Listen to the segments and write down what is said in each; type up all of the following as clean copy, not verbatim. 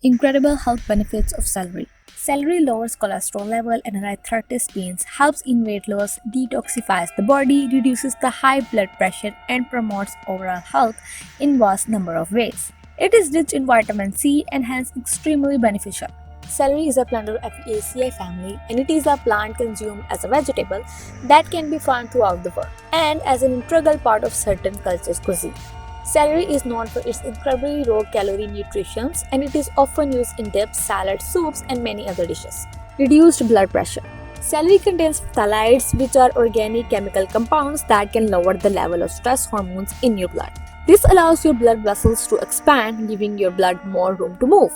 Incredible health benefits of celery. Celery lowers cholesterol level and arthritis pains, helps in weight loss, detoxifies the body, reduces the high blood pressure, and promotes overall health in vast number of ways. It is rich in vitamin C and hence extremely beneficial. Celery is a plant of Apiaceae family, and it is a plant consumed as a vegetable that can be found throughout the world and as an integral part of certain cultures' cuisine. Celery is known for its incredibly low calorie nutrients, and it is often used in dips, salads, soups, and many other dishes. Reduced blood pressure. Celery contains phthalates, which are organic chemical compounds that can lower the level of stress hormones in your blood. This allows your blood vessels to expand, giving your blood more room to move,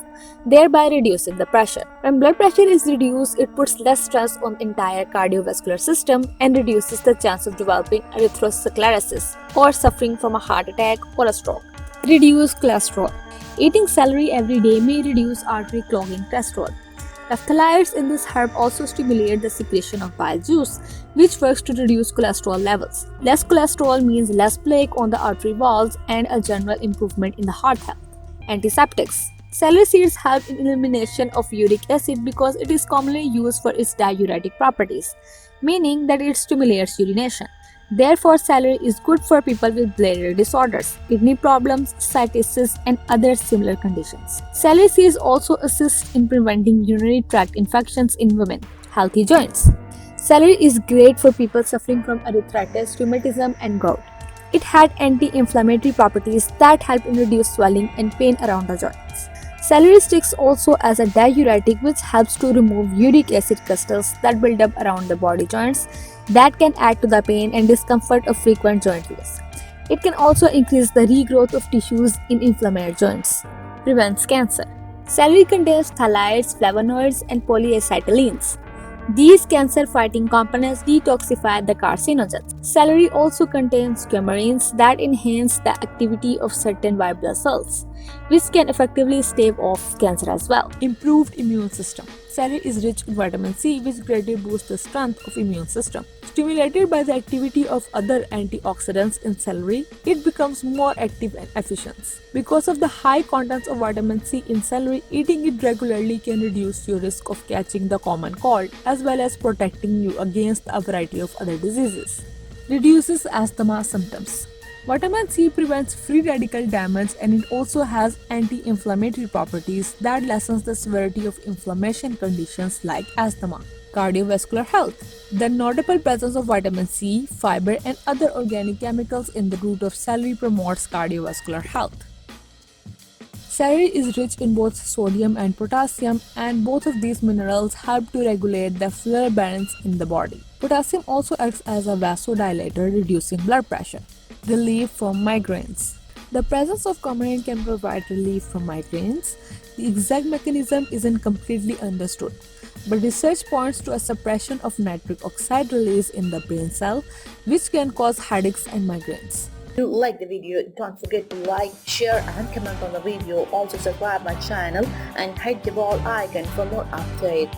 thereby reducing the pressure. When blood pressure is reduced, it puts less stress on the entire cardiovascular system and reduces the chance of developing atherosclerosis or suffering from a heart attack or a stroke. Reduce cholesterol. Eating celery every day may reduce artery clogging cholesterol. The phthalates in this herb also stimulate the secretion of bile juice, which works to reduce cholesterol levels. Less cholesterol means less plaque on the artery walls and a general improvement in the heart health. Antiseptics. Celery seeds help in elimination of uric acid because it is commonly used for its diuretic properties, meaning that it stimulates urination. Therefore, celery is good for people with bladder disorders, kidney problems, cystitis, and other similar conditions. Celery seeds also assist in preventing urinary tract infections in women. Healthy joints. Celery is great for people suffering from arthritis, rheumatism, and gout. It had anti-inflammatory properties that help in reduce swelling and pain around the joints. Celery sticks also as a diuretic, which helps to remove uric acid crystals that build up around the body joints that can add to the pain and discomfort of frequent joint use. It can also increase the regrowth of tissues in inflamed joints. Prevents cancer. Celery contains phthalates, flavonoids, and polyacetylenes. These cancer-fighting components detoxify the carcinogens. Celery also contains coumarins that enhance the activity of certain white blood cells, which can effectively stave off cancer as well. Improved immune system. Celery is rich in vitamin C, which greatly boosts the strength of immune system. Stimulated by the activity of other antioxidants in celery, it becomes more active and efficient. Because of the high contents of vitamin C in celery, eating it regularly can reduce your risk of catching the common cold, as well as protecting you against a variety of other diseases. Reduces asthma symptoms. Vitamin C prevents free radical damage, and it also has anti-inflammatory properties that lessens the severity of inflammation conditions like asthma. Cardiovascular health. The notable presence of vitamin C, fiber, and other organic chemicals in the root of celery promotes cardiovascular health. Celery is rich in both sodium and potassium, and both of these minerals help to regulate the fluid balance in the body. Potassium also acts as a vasodilator, reducing blood pressure. Relief from migraines. The presence of coumarin can provide relief from migraines. The exact mechanism isn't completely understood, but research points to a suppression of nitric oxide release in the brain cell, which can cause headaches and migraines. If you like the video, don't forget to like, share and comment on the video. Also subscribe my channel and hit the bell icon for more updates.